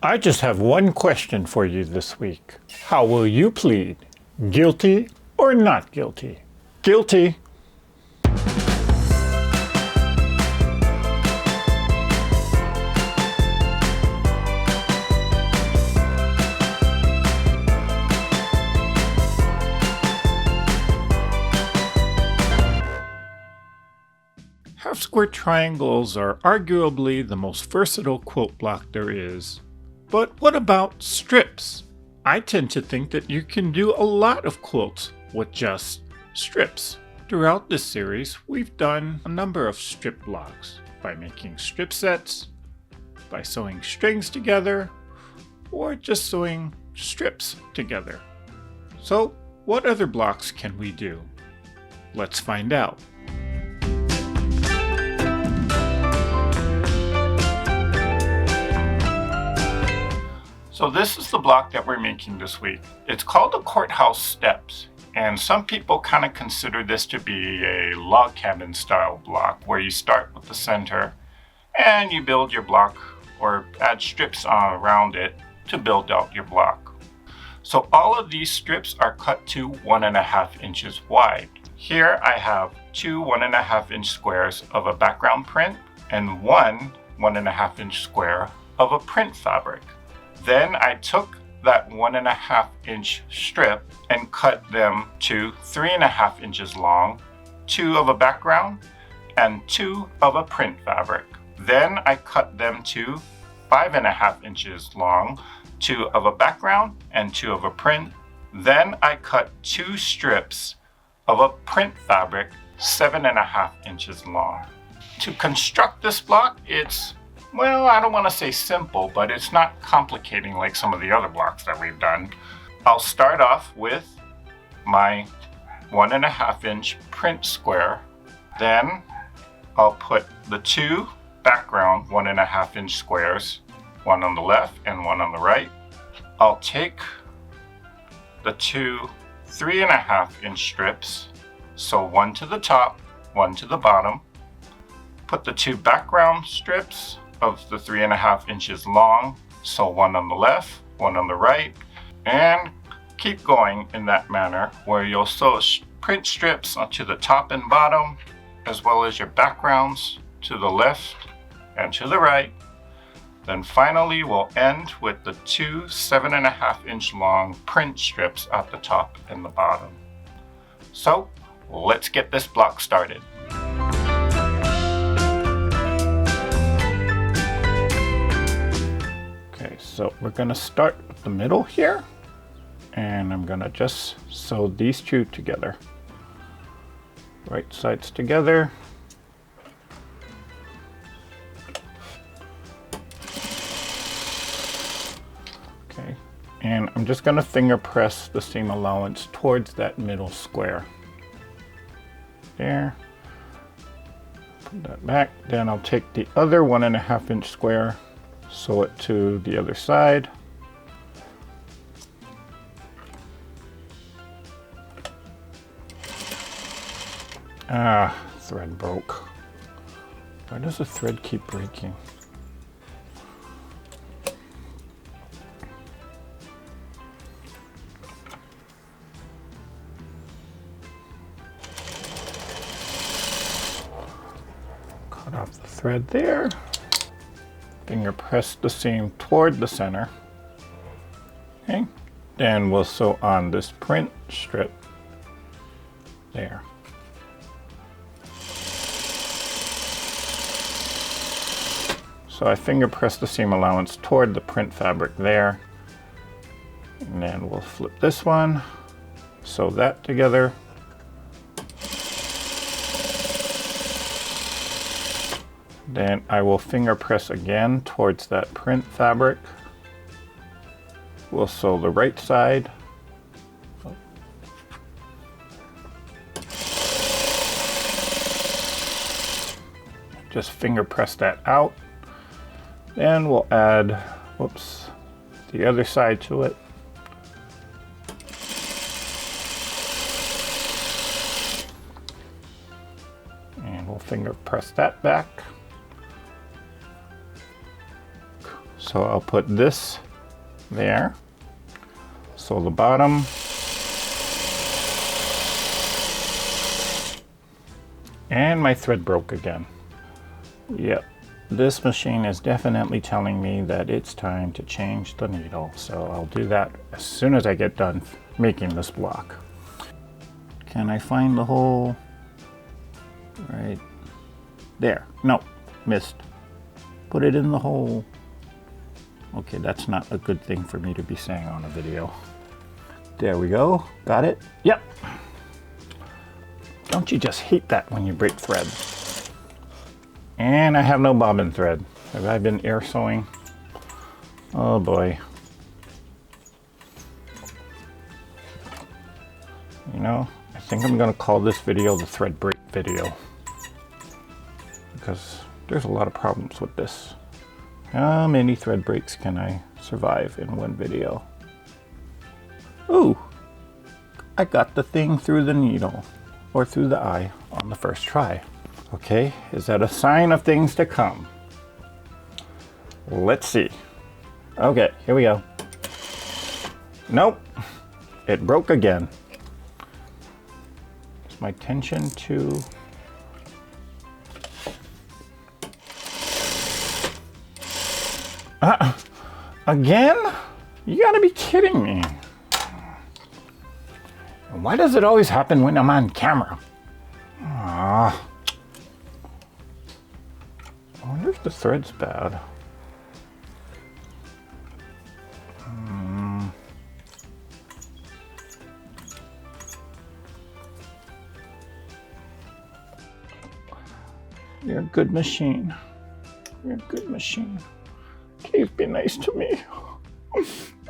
I just have one question for you this week. How will you plead? Guilty or not guilty? Guilty. Half-square triangles are arguably the most versatile quilt block there is. But what about strips? I tend to think that you can do a lot of quilts with just strips. Throughout this series, we've done a number of strip blocks by making strip sets, by sewing strings together, or just sewing strips together. So, what other blocks can we do? Let's find out. So this is the block that we're making this week. It's called the Courthouse Steps, and some people kind of consider this to be a log cabin style block where you start with the center and you build your block or add strips around it to build out your block. So all of these strips are cut to 1.5 inches wide. Here I have two 1.5 inch squares of a background print and one 1.5 inch square of a print fabric. Then I took that 1.5 inch strip and cut them to 3.5 inches long, 2 of a background and 2 of a print fabric. Then I cut them to 5.5 inches long, 2 of a background and 2 of a print. Then I cut 2 strips of a print fabric 7.5 inches long. To construct this block, well, I don't want to say simple, but it's not complicating like some of the other blocks that we've done. I'll start off with my 1.5 inch print square. Then I'll put the 2 background 1.5 inch squares, one on the left and one on the right. I'll take the 2 3.5 inch strips, so one to the top, one to the bottom. Put the 2 background strips of the 3.5 inches long, so one on the left, one on the right, and keep going in that manner where you'll sew print strips onto the top and bottom, as well as your backgrounds to the left and to the right. Then finally we'll end with the 2 7.5 inch long print strips at the top and the bottom. So let's get this block started. So we're going to start with the middle here, and I'm going to just sew these two together. Right sides together. Okay, and I'm just going to finger press the seam allowance towards that middle square. There. Put that back. Then I'll take the other 1.5 inch square, sew it to the other side. Thread broke. Why does the thread keep breaking? Cut off the thread there. Finger press the seam toward the center. Okay, then we'll sew on this print strip there. So I finger press the seam allowance toward the print fabric there, and then we'll flip this one, sew that together. Then I will finger press again towards that print fabric. We'll sew the right side. Just finger press that out. Then we'll add, the other side to it. And we'll finger press that back. So I'll put this there. So the bottom. And my thread broke again. Yep, this machine is definitely telling me that it's time to change the needle. So I'll do that as soon as I get done making this block. Can I find the hole? Right there. No, missed. Put it in the hole. Okay, that's not a good thing for me to be saying on a video. There we go. Got it? Yep. Don't you just hate that when you break thread? And I have no bobbin thread. Have I been air sewing? Oh boy. You know, I think I'm gonna call this video the thread break video, because there's a lot of problems with this. How many thread breaks can I survive in one video? Ooh, I got the thing through the needle, or through the eye, on the first try. Okay, is that a sign of things to come? Let's see. Okay, here we go. Nope, it broke again. Is my tension too... Again? You gotta be kidding me. Why does it always happen when I'm on camera? I wonder if the thread's bad. You're a good machine. You're a good machine. Please be nice to me.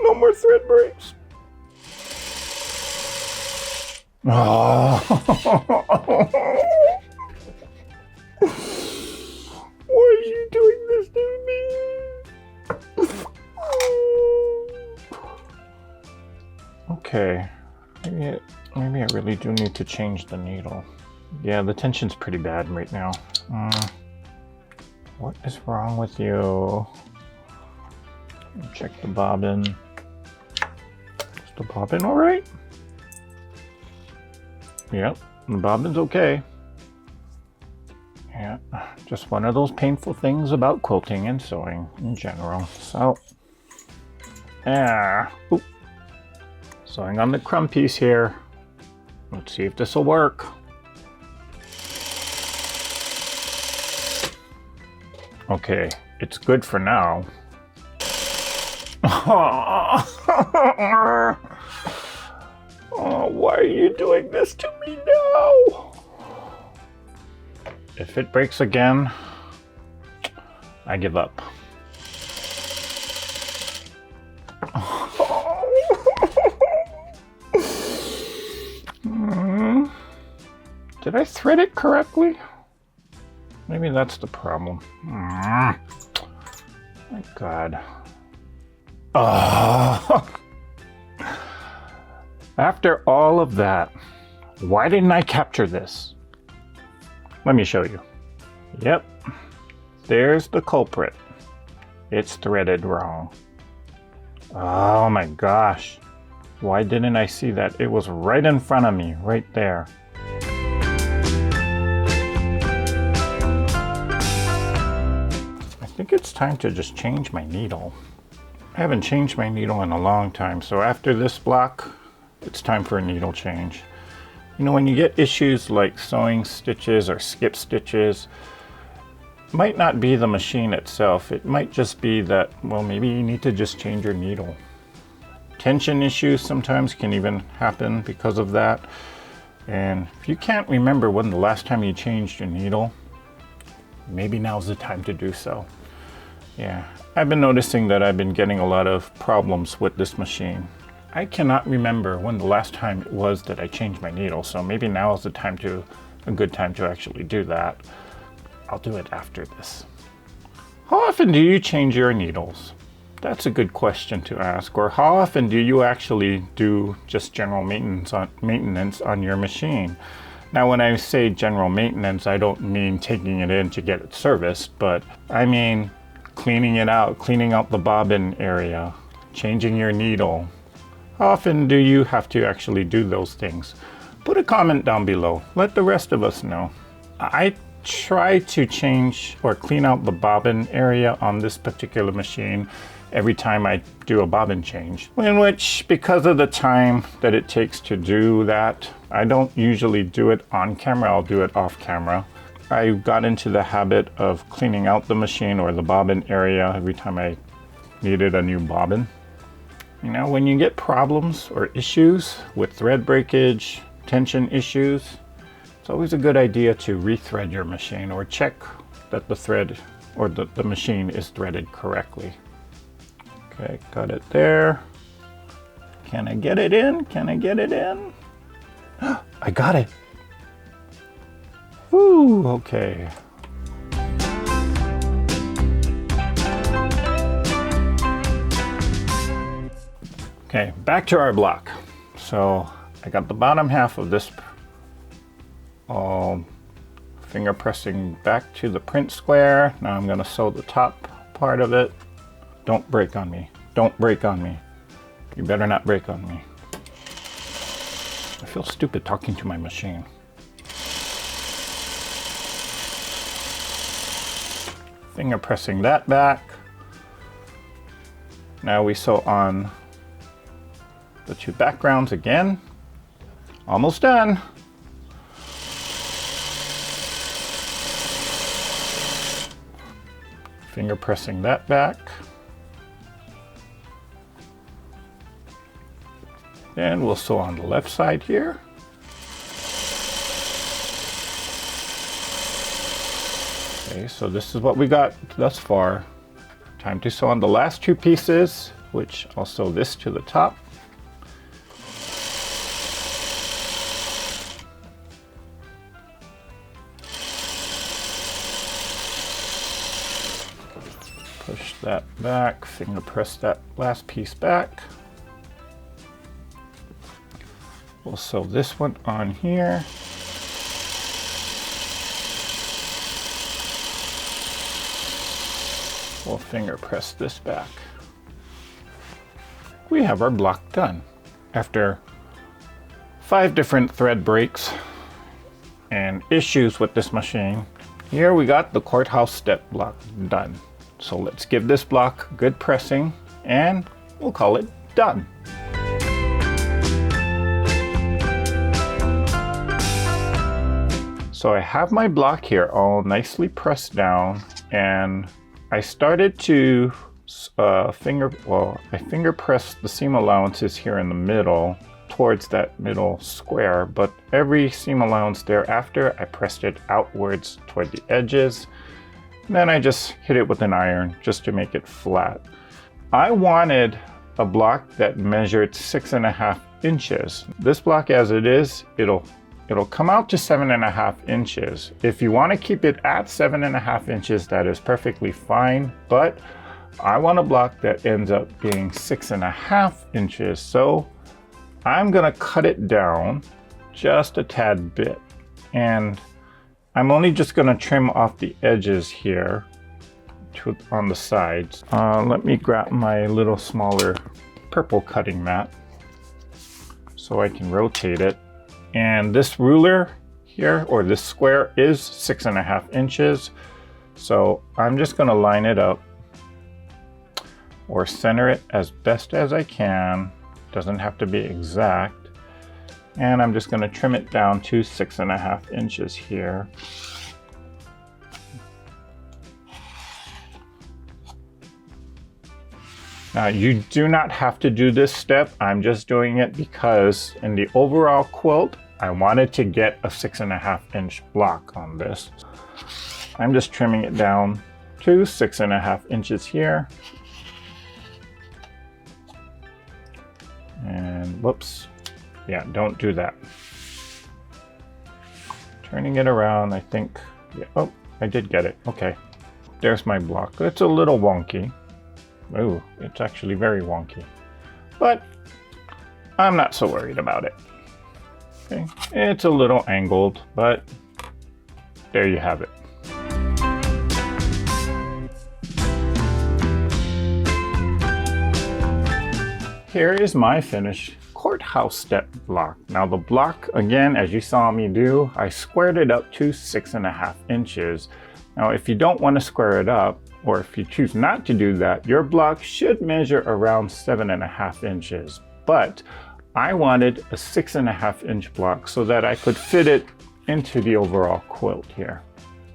No more thread breaks. Oh. Why are you doing this to me? Okay, maybe I really do need to change the needle. Yeah, the tension's pretty bad right now. What is wrong with you? Check the bobbin. Is the bobbin all right? Yep, the bobbin's okay. Yeah, just one of those painful things about quilting and sewing in general. So, oop. Sewing on the crumb piece here. Let's see if this will work. Okay, it's good for now. Oh, why are you doing this to me now? If it breaks again, I give up. Did I thread it correctly? Maybe that's the problem. My God. After all of that, why didn't I capture this? Let me show you. Yep, there's the culprit. It's threaded wrong. Oh my gosh. Why didn't I see that? It was right in front of me, right there. I think it's time to just change my needle. I haven't changed my needle in a long time, so after this block, it's time for a needle change. You know, when you get issues like sewing stitches or skip stitches, it might not be the machine itself. It might just be that, well, maybe you need to just change your needle. Tension issues sometimes can even happen because of that. And if you can't remember when the last time you changed your needle, maybe now's the time to do so. Yeah, I've been noticing that I've been getting a lot of problems with this machine. I cannot remember when the last time it was that I changed my needle, so maybe now is the time a good time to actually do that. I'll do it after this. How often do you change your needles? That's a good question to ask. Or how often do you actually do just general maintenance on your machine? Now, when I say general maintenance, I don't mean taking it in to get it serviced, but I mean cleaning it out, cleaning out the bobbin area, changing your needle. How often do you have to actually do those things? Put a comment down below. Let the rest of us know. I try to change or clean out the bobbin area on this particular machine every time I do a bobbin change, in which, because of the time that it takes to do that, I don't usually do it on camera. I'll do it off camera. I got into the habit of cleaning out the machine or the bobbin area every time I needed a new bobbin. You know, when you get problems or issues with thread breakage, tension issues, it's always a good idea to rethread your machine or check that the thread or the machine is threaded correctly. Okay, got it there. Can I get it in? Can I get it in? I got it. Woo, okay. Okay, back to our block. So I got the bottom half of this finger pressing back to the print square. Now I'm gonna sew the top part of it. Don't break on me. Don't break on me. You better not break on me. I feel stupid talking to my machine. Finger pressing that back. Now we sew on the two backgrounds again. Almost done. Finger pressing that back. And we'll sew on the left side here. Okay, so this is what we got thus far. Time to sew on the last two pieces, which I'll sew this to the top. Push that back, finger press that last piece back. We'll sew this one on here. We'll finger press this back. We have our block done. After 5 different thread breaks and issues with this machine, here we got the Courthouse step block done. So let's give this block good pressing and we'll call it done. So I have my block here all nicely pressed down, and I started to I finger pressed the seam allowances here in the middle towards that middle square, but every seam allowance thereafter I pressed it outwards toward the edges. Then I just hit it with an iron just to make it flat. I wanted a block that measured 6.5 inches. This block as it is, it'll come out to 7.5 inches. If you want to keep it at 7.5 inches, that is perfectly fine, but I want a block that ends up being 6.5 inches. So I'm gonna cut it down just a tad bit. And I'm only just gonna trim off the edges here on the sides. Let me grab my little smaller purple cutting mat so I can rotate it. And this ruler here, or this square, is 6.5 inches. So I'm just gonna line it up or center it as best as I can. Doesn't have to be exact. And I'm just gonna trim it down to 6.5 inches here. Now you do not have to do this step. I'm just doing it because in the overall quilt, I wanted to get a 6.5 inch block on this. I'm just trimming it down to 6.5 inches here. And whoops, yeah, don't do that. Turning it around, I think, yeah, oh, I did get it, okay. There's my block. It's a little wonky. Ooh, it's actually very wonky, but I'm not so worried about it. Okay, it's a little angled, but there you have it. Here is my finished courthouse step block. Now the block, again, as you saw me do, I squared it up to 6.5 inches. Now if you don't want to square it up, or if you choose not to do that, your block should measure around 7.5 inches. But I wanted a 6.5 inch block so that I could fit it into the overall quilt here.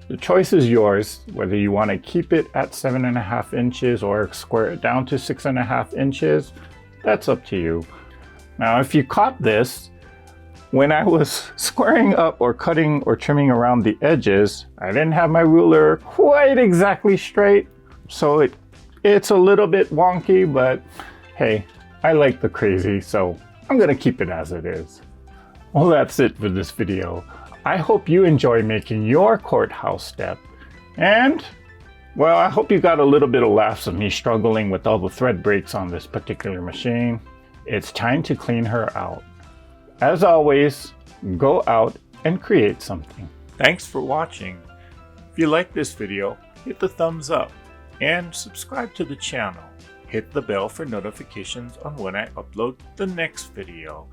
The choice is yours, whether you want to keep it at 7.5 inches or square it down to 6.5 inches. That's up to you. Now, if you caught this, when I was squaring up or cutting or trimming around the edges, I didn't have my ruler quite exactly straight. So it's a little bit wonky, but hey, I like the crazy, so I'm gonna keep it as it is. Well, that's it for this video. I hope you enjoy making your courthouse step. And, well, I hope you got a little bit of laughs of me struggling with all the thread breaks on this particular machine. It's time to clean her out. As always, go out and create something. Thanks for watching. If you like this video, hit the thumbs up and subscribe to the channel. Hit the bell for notifications on when I upload the next video.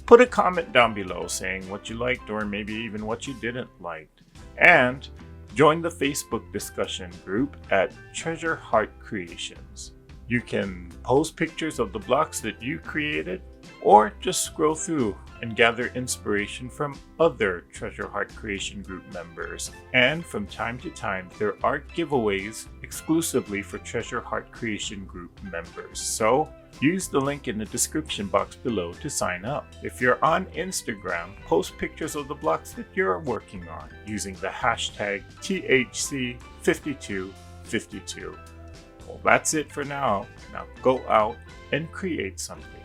Put a comment down below saying what you liked or maybe even what you didn't like. And join the Facebook discussion group at Treasure Heart Creations. You can post pictures of the blocks that you created or just scroll through and gather inspiration from other Treasure Heart Creation Group members. And from time to time, there are giveaways exclusively for Treasure Heart Creation Group members. So use the link in the description box below to sign up. If you're on Instagram, post pictures of the blocks that you're working on using the hashtag THC5252. Well, that's it for now. Now go out and create something.